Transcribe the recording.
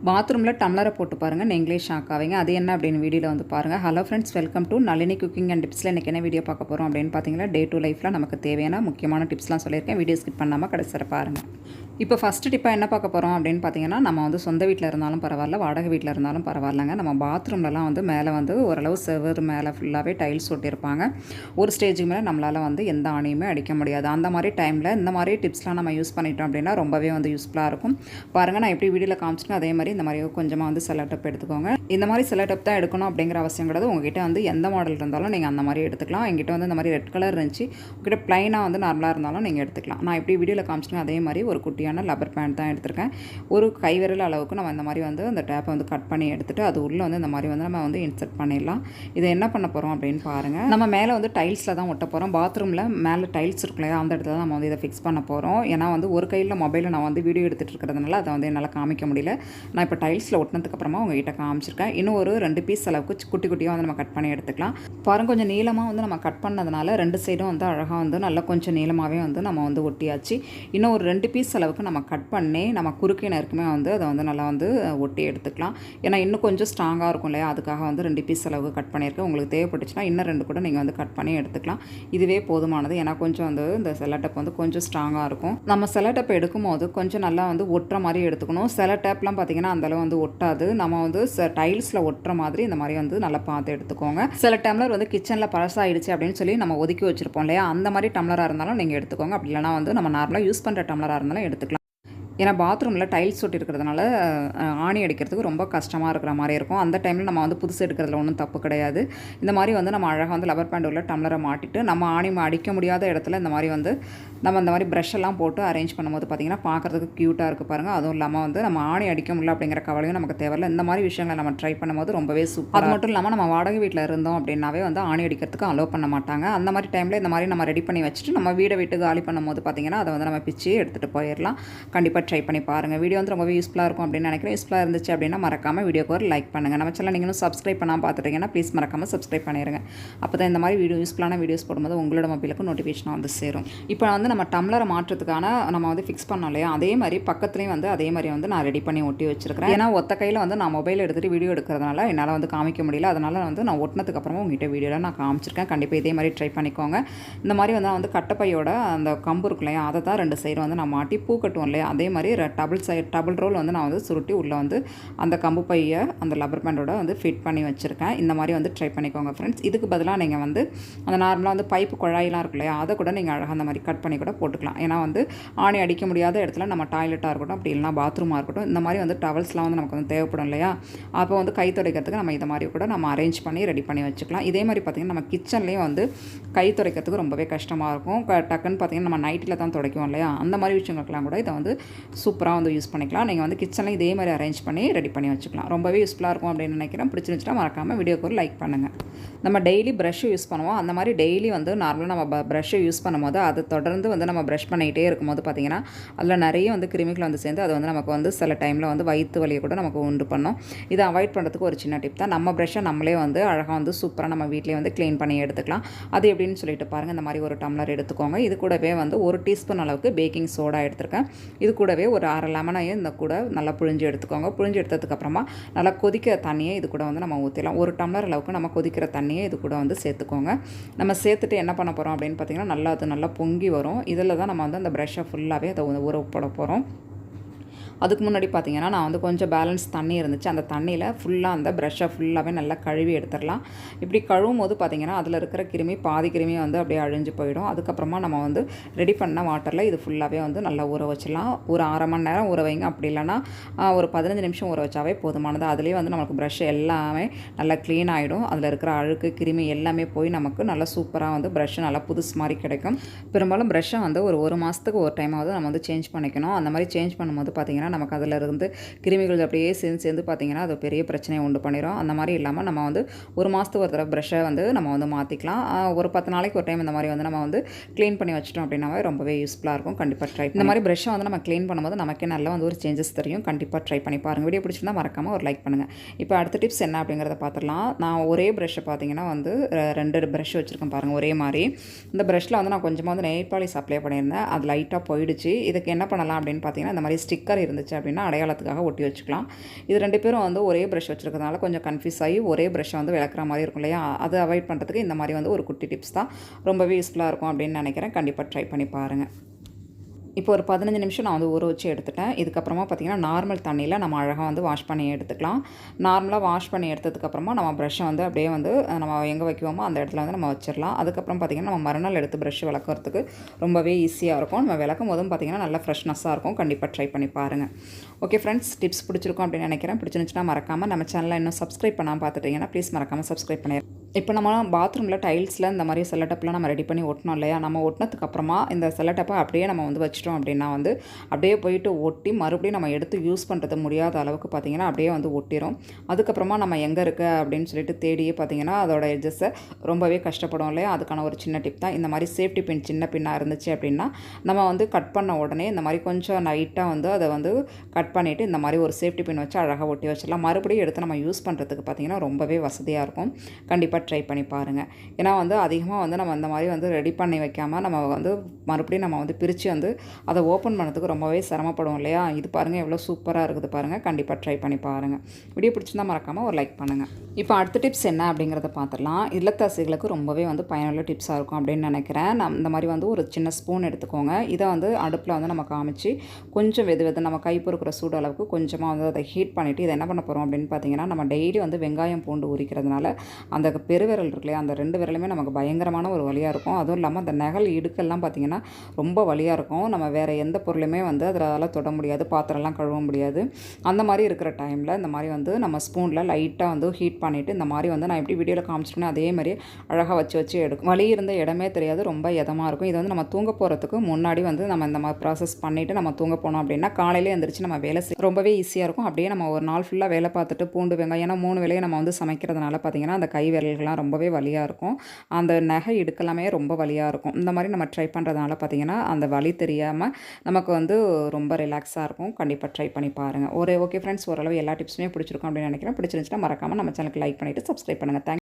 பாத்ரூமில் டம்ளரை போட்டு பாருங்கள், நீங்களே ஷாக் ஆவீங்க. அது என்ன அப்படின்னு வீடியோவில் வந்து பாருங்கள். Hello friends, welcome to Nalini cooking and டிப்ஸில் இன்றைக்கி என்ன வீடியோ பார்க்க போகிறோம் அப்படின்னு பார்த்தீங்கன்னா, டே டு லைஃப்பில் நமக்கு தேவையான முக்கியமான டிப்ஸ்லாம் சொல்லியிருக்கேன். வீடியோ ஸ்கிப் பண்ணாமல் கடைசியாக பாருங்கள். இப்போ ஃபஸ்ட்டு டிப்பாக என்ன பார்க்க போகிறோம் அப்படின்னு பார்த்தீங்கன்னா, நம்ம வந்து சொந்த வீட்டில் இருந்தாலும் பரவாயில்ல, வாடகை வீட்டில் இருந்தாலும் பரவாயில்லங்க. நம்ம பாத்ரூம்லலாம் வந்து மேலே வந்து ஓரளவு செவர் மேலே ஃபுல்லாகவே டைல்ஸ் ஒட்டியிருப்பாங்க. ஒரு ஸ்டேஜுக்கு மேலே நம்மளால் வந்து எந்த ஆணியுமே அடிக்க முடியாது. அந்த மாதிரி டைமில் இந்த மாதிரி டிப்ஸ்லாம் நம்ம யூஸ் பண்ணிட்டோம் அப்படின்னா ரொம்பவே வந்து யூஸ்ஃபுல்லாக இருக்கும். பாருங்கள், நான் எப்படி வீடியோவில் காமிச்சிருக்கேன் அதே மாதிரி இந்த மாதிரி கொஞ்சமாக வந்து செல்லோ டப் எடுத்துக்கோங்க. இந்த மாதிரி செல்லோ டப் தான் எடுக்கணும் அப்படிங்கிற அவசியம் கிடையாது. உங்ககிட்ட வந்து எந்த மாடல் இருந்தாலும் நீங்கள் அந்த மாதிரி எடுத்துக்கலாம். எங்கிட்ட வந்து இந்த மாதிரி ரெட் கலர் இருந்துச்சு. உங்ககிட்ட ப்ளைனாக வந்து நார்மலாக இருந்தாலும் நீங்கள் எடுத்துக்கலாம். நான் எப்படி வீடியோவில் காமிச்சிருக்கேன் அதே மாதிரி ஒரு குட்டியான லப்பர் பேண்ட் தான் எடுத்திருக்கேன். ஒரு கைவிரல் அளவுக்கு நம்ம இந்த மாதிரி வந்து அந்த டேப்பை வந்து கட் பண்ணி எடுத்துகிட்டு அது உள்ளே வந்து இந்த மாதிரி வந்து நம்ம வந்து இன்சர்ட் பண்ணிடலாம். இதை என்ன பண்ண போகிறோம் அப்படின்னு பாருங்கள். நம்ம மேலே வந்து டைல்ஸில் தான் ஒட்ட போகிறோம். பாத்ரூமில் மேலே டைல்ஸ் இருக்கு இல்லையா, அந்த இடத்துல தான் நம்ம வந்து இதை ஃபிக்ஸ் பண்ண போகிறோம். ஏன்னா வந்து ஒரு கையில் மொபைலில் நான் வந்து வீடியோ எடுத்துகிட்டு இருக்கிறதுனால அதை வந்து என்னால் காமிக்க முடியல. நான் இப்போ டைல்ஸில் ஒட்டினதுக்கப்புறமா உங்ககிட்ட காமிச்சிருக்கேன். இன்னும் ஒரு 2 பீஸ் அளவுக்கு குட்டி குட்டியாக வந்து நம்ம கட் பண்ணி எடுத்துக்கலாம். பாருங்கள், கொஞ்சம் நீளமாக வந்து நம்ம கட் பண்ணதுனால 2 சைடும் வந்து அழகாக வந்து நல்லா கொஞ்சம் நீளமாகவே வந்து நம்ம வந்து ஒட்டியாச்சு. இன்னும் ஒரு 2 பீஸ் அளவுக்கு நம்ம கட் பண்ணி நம்ம குறுக்கே நெருக்குமே வந்து அதை வந்து நல்லா வந்து ஒட்டி எடுத்துக்கலாம். ஏன்னா இன்னும் கொஞ்சம் ஸ்ட்ராங்காக இருக்கும் இல்லையா, அதுக்காக வந்து 2 பீஸ் அளவுக்கு கட் பண்ணியிருக்கேன். உங்களுக்கு தேவைப்பட்டுச்சுன்னா இன்னும் 2 கூட நீங்கள் வந்து கட் பண்ணி எடுத்துக்கலாம். இதுவே போதுமானது. ஏன்னா கொஞ்சம் வந்து இந்த செல்லோ டேப் வந்து கொஞ்சம் ஸ்ட்ராங்காக இருக்கும். நம்ம செல்லோ டேப் எடுக்கும்போது கொஞ்சம் நல்லா வந்து ஒட்டுற மாதிரி எடுத்துக்கணும். செல்லோ டேப்லாம் பார்த்திங்கன்னா அந்தளவு வந்து ஒட்டாது. நம்ம வந்து டைல்ஸில் ஒட்டுற மாதிரி இந்த மாதிரி வந்து நல்லா பார்த்து எடுத்துக்கோங்க. சில டம்ளர் வந்து கிச்சனில் பழசாயிடுச்சு அப்படின்னு சொல்லி நம்ம ஒதுக்கி வச்சுருப்போம் இல்லையா, அந்த மாதிரி டம்ளராக இருந்தாலும் நீங்கள் எடுத்துக்கோங்க. அப்படி இல்லைனா வந்து நம்ம நார்மலாக யூஸ் பண்ணுற டம்ளராக இருந்தாலும் எடுத்துக்கலாம். ஏன்னா பாத்ரூமில் டைல்ஸ் ஒட்டி இருக்கிறதுனால ஆணி அடிக்கிறதுக்கு ரொம்ப கஷ்டமாக இருக்கிற மாதிரி இருக்கும். அந்த டைமில் நம்ம வந்து புதுசு எடுக்கிறதுல ஒன்றும் தப்பு கிடையாது. இந்த மாதிரி வந்து நம்ம அழகாக வந்து லப்பர் பேண்ட் உள்ள டம்ளரை மாட்டிட்டு நம்ம ஆணி அடிக்க முடியாத இடத்துல இந்த மாதிரி வந்து நம்ம இந்த மாதிரி ப்ரஷ் எல்லாம் போட்டு அரேஞ்ச் பண்ணும்போது பார்த்திங்கன்னா பார்க்குறதுக்கு க்யூட்டாக இருக்குது பாருங்கள். அதுவும் இல்லாமல் வந்து நம்ம ஆணி அடிக்க முடியல அப்படிங்கிற கவலையும் நமக்கு தேவையில்லை. இந்த மாதிரி விஷயங்களை நம்ம ட்ரை பண்ணும்போது ரொம்பவே சூப்பர். அது மட்டும் இல்லாமல் நம்ம வாடகை வீட்டில் இருந்தோம் அப்படின்னாவே வந்து ஆணி அடிக்கிறதுக்கு அலோவ் பண்ண மாட்டாங்க. அந்த மாதிரி டைமில் இந்த மாதிரி நம்ம ரெடி பண்ணி வச்சுட்டு நம்ம வீடை விட்டு காலி பண்ணும்போது பார்த்திங்கன்னா அதை வந்து நம்ம பிச்சு எடுத்துகிட்டு போயிடலாம். கண்டிப்பாக ட்ரை பண்ணி பாருங்கள். வீடியோ வந்து ரொம்பவே யூஸ்ஃபுல்லாக இருக்கும் அப்படின்னு நினைக்கிறேன். யூஸ்ஃபுல்லாக இருந்துச்சு அப்படின்னா மறக்காமல் வீடியோக்கு ஒரு லைக் பண்ணுங்கள். நம்ம சேனல் நீங்களும் சப்ஸ்கிரைப் பண்ணாமல் பார்த்துட்டீங்கன்னா ப்ளீஸ் மறக்காமல் சப்ஸ்கிரைப் பண்ணிடுங்க. அப்போ தான் இந்த மாதிரி யூஸ்ஃபுல்லான வீடியோஸ் போடும்போது உங்களோட மொபைலுக்கு நோட்டிஃபிகேஷன் வந்து சேரும். இப்போ வந்து நம்ம டம்ளரை மாற்றத்துக்கான நம்ம வந்து ஃபிக்ஸ் பண்ணோம் இல்லையா, அதே மாதிரி பக்கத்துலேயும் வந்து அதே மாதிரி வந்து நான் ரெடி பண்ணி ஒட்டி வச்சிருக்கிறேன். ஏன்னா ஒத்த கையில் வந்து நான் மொபைல் எடுத்துகிட்டு வீடியோ எடுக்கிறதுனால என்னால் வந்து காமிக்க முடியல. அதனால் வந்து நான் ஒட்டினதுக்கு அப்புறமா உங்கள்கிட்ட வீடியோவில் நான் காமிச்சிருக்கேன். கண்டிப்பாக இதே மாதிரி ட்ரை பண்ணிக்கோங்க. இந்த மாதிரி வந்து நான் வந்து கட்டப்பையோட அந்த கம்பு இருக்கு இல்லையா, அதை தான் 2 சைடு வந்து நான் மாட்டி பூ கட்டுவோம் இல்லையா, அதே மாதிரி டபுள் ரோல் வந்து நான் வந்து சுருட்டி உள்ளே வந்து அந்த கம்பு பையை அந்த லப்பர் பேண்டோட வந்து ஃபிட் பண்ணி வச்சுருக்கேன். இந்த மாதிரி வந்து ட்ரை பண்ணிக்கோங்க ஃப்ரெண்ட்ஸ். இதுக்கு பதிலாக நீங்கள் வந்து அந்த நார்மலாக வந்து பைப்பு குழாயெலாம் இருக்கு இல்லையா, அதை கூட நீங்கள் அழகாக அந்த மாதிரி கட் பண்ணி கூட போட்டுக்கலாம். ஏன்னா வந்து ஆணி அடிக்க முடியாத இடத்துல நம்ம டாய்லெட்டாக இருக்கட்டும், அப்படி இல்லைனா பாத்ரூமாக இருக்கட்டும், இந்த மாதிரி வந்து டவல்ஸ்லாம் வந்து நமக்கு வந்து தேவைப்படும் இல்லையா, அப்போ வந்து கை துடைக்கிறதுக்கு நம்ம இதை மாதிரி கூட நம்ம அரேஞ்ச் பண்ணி ரெடி பண்ணி வச்சுக்கலாம். இதே மாதிரி பார்த்திங்கன்னா நம்ம கிச்சன்லேயும் வந்து கை துடைக்கிறதுக்கு ரொம்பவே கஷ்டமாக இருக்கும். டக்குன்னு பார்த்திங்கன்னா நம்ம நைட்டில் தான் துடைக்கும் இல்லையா, அந்த மாதிரி விஷயங்களுக்கெல்லாம் கூட இதை வந்து சூப்பராக வந்து யூஸ் பண்ணிக்கலாம். நீங்கள் வந்து கிச்சனில் இதே மாதிரி அரேஞ்ச் பண்ணி ரெடி பண்ணி வச்சுக்கலாம். ரொம்பவே யூஸ்ஃபுல்லாக இருக்கும் அப்படின்னு நினைக்கிறேன். பிடிச்சிருந்துச்சுன்னா மறக்காமல் வீடியோக்கு ஒரு லைக் பண்ணுங்கள். நம்ம டெய்லி ப்ரஷ் யூஸ் பண்ணுவோம். அந்த மாதிரி டெய்லி வந்து நார்மலாக நம்ம ப்ரஷ்ஷை யூஸ் பண்ணும்போது அதை தொடர்ந்து வந்து நம்ம ப்ரஷ் பண்ணிகிட்டே இருக்கும்போது பார்த்திங்கன்னா அதில் நிறைய வந்து கிருமிகள் வந்து சேர்ந்து அது வந்து நமக்கு வந்து சில டைமில் வந்து வயிற்று வலியை கூட நமக்கு உண்டு பண்ணும். இதை அவாய்ட் பண்ணுறதுக்கு ஒரு சின்ன டிப் தான். நம்ம ப்ரஷ்ஷை நம்மளே வந்து அழகாக வந்து சூப்பராக நம்ம வீட்டிலே வந்து க்ளீன் பண்ணி எடுத்துக்கலாம். அது எப்படின்னு சொல்லிட்டு பாருங்கள். இந்த மாதிரி ஒரு டம்ளர் எடுத்துக்கோங்க. இது கூடவே வந்து 1 டீஸ்பூன் அளவுக்கு பேக்கிங் சோடா எடுத்துருக்கேன். இது கூடவே ஒரு 1/2 லெமனையும் இந்த கூட நல்லா புழிஞ்சு எடுத்துக்கோங்க. புழிஞ்சு எடுத்ததுக்கப்புறமா நல்லா கொதிக்கிற தண்ணியை இது கூட வந்து நம்ம ஊற்றிடலாம். 1 டம்ளர் அளவுக்கு நம்ம கொதிக்கிற தண்ணியை இது கூட வந்து சேர்த்துக்கோங்க. நம்ம சேர்த்துட்டு என்ன பண்ண போகிறோம் அப்படின்னு பார்த்திங்கன்னா நல்லா பொங்கி வரும். இதில் தான் நம்ம வந்து அந்த ப்ரஷ்ஷை ஃபுல்லாகவே அதை ஊற போட போகிறோம். அதுக்கு முன்னாடி பார்த்திங்கன்னா நான் வந்து கொஞ்சம் பேலன்ஸ் தண்ணி இருந்துச்சு. அந்த தண்ணியில் ஃபுல்லாக அந்த ப்ரஷ்ஷை ஃபுல்லாகவே நல்லா கழுவி எடுத்துடலாம். இப்படி கழுவும் போது பார்த்திங்கன்னா அதில் இருக்கிற பாதி கிருமி வந்து அப்படியே அழிஞ்சு போயிடும். அதுக்கப்புறமா நம்ம வந்து ரெடி பண்ண வாட்டரில் இது ஃபுல்லாகவே வந்து நல்லா ஊற வச்சிடலாம். ஒரு 1/2 மணி நேரம் ஊற வைங்க. அப்படி இல்லைனா ஒரு 15 நிமிஷம் ஊற வச்சாவே போதுமானது. அதுலேயே வந்து நமக்கு ப்ரஷ் எல்லாமே நல்லா க்ளீன் ஆகிடும். அதில் இருக்கிற அழுக்கு கிருமி எல்லாமே போய் நமக்கு நல்லா சூப்பராக வந்து ப்ரஷ்ஷு நல்லா புதுசு மாதிரி கிடைக்கும். பெரும்பாலும் ப்ரஷ்ஷை வந்து ஒரு மாதத்துக்கு ஒரு டைமாவது நம்ம வந்து சேஞ்ச் பண்ணிக்கணும். அந்த மாதிரி சேஞ்ச் பண்ணும்போது பார்த்திங்கன்னா நமக்கு அதில் இருந்து கிருமிகள் அப்படியே சேர்ந்து பார்த்திங்கன்னா அது பெரிய பிரச்சனையை உண்டு பண்ணிடும். அந்த மாதிரி இல்லாமல் நம்ம வந்து 1 மாதத்துக்கு ஒரு தடவை ப்ரஷ்ஷை வந்து நம்ம வந்து மாற்றிக்கலாம். ஒரு 10 நாளைக்கு ஒரு டைம் இந்த மாதிரி வந்து நம்ம வந்து க்ளீன் பண்ணி வச்சிட்டோம் அப்படின்னாவே ரொம்பவே யூஸ்ஃபுல்லாக இருக்கும். கண்டிப்பாக ட்ரை இந்த மாதிரி ப்ரஷ்ஷை வந்து நம்ம க்ளீன் பண்ணும்போது நமக்கே நல்லா வந்து ஒரு சேஞ்சஸ் தெரியும். கண்டிப்பாக ட்ரை பண்ணி பாருங்கள். வீடியோ பிடிச்சிருந்தா மறக்காமல் ஒரு லைக் பண்ணுங்கள். இப்போ அடுத்த டிப்ஸ் என்ன அப்படிங்கிறத பார்த்துடலாம். நான் ஒரே ப்ரஷ்ஷை பார்த்திங்கன்னா வந்து 2 ப்ரஷ் வச்சுருக்கேன் பாருங்கள் ஒரே மாதிரி. இந்த ப்ரஷ்ஷில் வந்து நான் கொஞ்சமாக வந்து நெயில் பாலிஷ் அப்ளை பண்ணியிருந்தேன். அது லைட்டாக போயிடுச்சு. இதுக்கு என்ன பண்ணலாம் அப்படின்னு பார்த்தீங்கன்னா இந்த மாதிரி ஸ்டிக்கர் இருந்துச்சு இருந்துச்சு அப்படின்னா அடையாளத்துக்காக ஒட்டி வச்சுக்கலாம். இது 2 பேரும் வந்து ஒரே ப்ரஷ் வச்சுருக்கிறதுனால கொஞ்சம் கன்ஃப்யூஸ் ஆகி ஒரே ப்ரஷ்ஷை வந்து விளக்குற மாதிரி இருக்கும் இல்லையா, அதை அவாய்ட் பண்ணுறதுக்கு இந்த மாதிரி வந்து ஒரு குட்டி டிப்ஸ் தான் ரொம்பவே யூஸ்ஃபுல்லாக இருக்கும் அப்படின்னு நினைக்கிறேன். கண்டிப்பாக ட்ரை பண்ணி பாருங்கள். இப்போ ஒரு 15 நிமிஷம் நான் வந்து ஊற வச்சு எடுத்துட்டேன். இதுக்கப்புறமா பார்த்திங்கன்னா நார்மல் தண்ணியில் நம்ம அழகாக வந்து வாஷ் பண்ணி எடுத்துக்கலாம். நார்மலாக வாஷ் பண்ணி எடுத்ததுக்கப்புறமா நம்ம ப்ரஷ்ஷை வந்து அப்படியே வந்து நம்ம எங்கே வைக்குவோமோ அந்த இடத்துல வந்து நம்ம வச்சிடலாம். அதுக்கப்புறம் பார்த்திங்கன்னா நம்ம மறுநாள் எடுத்து ப்ரஷ் விளக்குறதுக்கு ரொம்பவே ஈஸியாக இருக்கும். நம்ம விளக்கும் போதும் பார்த்திங்கன்னா நல்லா ஃப்ரெஷ்னஸ்ஸாக இருக்கும். கண்டிப்பாக ட்ரை பண்ணி பாருங்கள். ஓகே ஃப்ரெண்ட்ஸ், டிப்ஸ் பிடிச்சிருக்கும் அப்படின்னு நினைக்கிறேன். பிடிச்சிருந்துச்சுன்னா மறக்காமல் நம்ம சேனலை இன்னும் சப்ஸ்கிரைப் பண்ணாமல் பார்த்துட்டிங்கன்னா ப்ளீஸ் மறக்காமல் சப்ஸ்கிரைப் பண்ணிடுறேன். இப்போ நம்ம பாத்ரூமில் டைல்ஸில் இந்த மாதிரி செல்லட்டப்லாம் நம்ம ரெடி பண்ணி ஒட்டணும் இல்லையா, நம்ம ஒட்டினதுக்கப்புறமா இந்த செல்லட்டப்பை அப்படியே நம்ம வந்து வச்சிட்டோம் அப்படின்னா வந்து அப்படியே போயிட்டு ஒட்டி மறுபடியும் நம்ம எடுத்து யூஸ் பண்ணுறது முடியாத அளவுக்கு பார்த்திங்கன்னா அப்படியே வந்து ஒட்டிடும். அதுக்கப்புறமா நம்ம எங்கே இருக்குது அப்படின்னு சொல்லிட்டு தேடியே பார்த்திங்கன்னா அதோட எட்ஜஸை ரொம்பவே கஷ்டப்படும் இல்லையா. அதுக்கான ஒரு சின்ன டிப் தான். இந்த மாதிரி சேஃப்டி பின் சின்ன பின்னாக இருந்துச்சு அப்படின்னா நம்ம வந்து கட் பண்ண உடனே இந்த மாதிரி கொஞ்சம் லைட்டாக வந்து அதை வந்து கட் பண்ணிவிட்டு இந்த மாதிரி ஒரு சேஃப்டி பின் வச்சு அழகாக ஒட்டி வச்சிடலாம். மறுபடியும் எடுத்து நம்ம யூஸ் பண்ணுறதுக்கு பார்த்திங்கன்னா ரொம்பவே வசதியாக இருக்கும். கண்டிப்பாக ட்ரை பண்ணி பாருங்கள். ஏன்னா வந்து அதிகமாக வந்து நம்ம இந்த மாதிரி வந்து ரெடி பண்ணி வைக்காமல் நம்ம வந்து மறுபடியும் நம்ம வந்து பிரித்து வந்து அதை ஓப்பன் பண்ணதுக்கு ரொம்பவே சிரமப்படும் இல்லையா. இது பாருங்கள் எவ்வளோ சூப்பராக இருக்குது பாருங்கள். கண்டிப்பாக ட்ரை பண்ணி பாருங்கள். வீடியோ பிடிச்சிருந்தா மறக்காமல் ஒரு லைக் பண்ணுங்கள். இப்போ அடுத்த டிப்ஸ் என்ன அப்படிங்கிறத பார்த்துடலாம். இல்லத்தரசிகளுக்கு ரொம்பவே வந்து பயனுள்ள டிப்ஸாக இருக்கும் அப்படின்னு நினைக்கிறேன். இந்த மாதிரி வந்து ஒரு சின்ன ஸ்பூன் எடுத்துக்கோங்க. இதை வந்து அடுப்பில் வந்து நம்ம காமிச்சு கொஞ்சம் வெது நம்ம கை பொறுக்கிற சூடு அளவுக்கு கொஞ்சமாக வந்து அதை ஹீட் பண்ணிவிட்டு இதை என்ன பண்ண போகிறோம் அப்படின்னு பார்த்தீங்கன்னா, நம்ம டெய்லி வந்து வெங்காயம் பூண்டு உரிக்கிறதுனால அந்த பெருவிரல் இருக்கு இல்லையா, அந்த 2 விரலுமே நமக்கு பயங்கரமான ஒரு வலியாக இருக்கும். அதுவும் இல்லாமல் அந்த நகல் இடுக்கெல்லாம் பார்த்திங்கன்னா ரொம்ப வலியாக இருக்கும். நம்ம வேறு எந்த பொருளுமே வந்து அதில் தொட முடியாது, பாத்திரம்லாம் கழுவ முடியாது. அந்த மாதிரி இருக்கிற டைமில் இந்த மாதிரி வந்து நம்ம ஸ்பூனில் லைட்டாக வந்து ஹீட் பண்ணிவிட்டு இந்த மாதிரி வந்து நான் எப்படி வீடியோவில் காமிச்சிருக்கேன் அதே மாதிரி அழகாக வச்சு எடுக்கும். வலி இருந்த இடமே தெரியாது, ரொம்ப இதமாக இருக்கும். இது வந்து நம்ம தூங்க போகிறதுக்கு முன்னாடி வந்து நம்ம இந்த மாதிரி ப்ராசஸ் பண்ணிவிட்டு நம்ம தூங்க போனோம் அப்படின்னா காலையிலே எழுந்திரிச்சு நம்ம வேலை ரொம்பவே ஈஸியாக இருக்கும். அப்படியே நம்ம ஒரு நாள் ஃபுல்லாக வேலை பார்த்துட்டு பூண்டு வெங்காயம் ஏன்னா 3 வேலையை நம்ம வந்து சமைக்கிறதுனால பார்த்திங்கன்னா அந்த கை விரல்கள்லாம் ரொம்பவே வலியாக இருக்கும். அந்த நகை இடுக்கெல்லாமே ரொம்ப வலியாக இருக்கும். இந்த மாதிரி நம்ம ட்ரை பண்ணுறதுனால பார்த்திங்கன்னா அந்த வலி தெரியாமல் நமக்கு வந்து ரொம்ப ரிலாக்ஸாக இருக்கும். கண்டிப்பாக ட்ரை பண்ணி பாருங்கள். ஓகே ஃப்ரெண்ட்ஸ், ஓரளவு எல்லா டிப்ஸுமே பிடிச்சிருக்கும் அப்படின்னு நினைக்கிறேன். பிடிச்சிருந்துச்சுன்னா மறக்காமல் நம்ம சேனலுக்கு லைக் பண்ணிவிட்டு சப்ஸ்கிரைப் பண்ணுங்கள். தேங்க்ஸ்.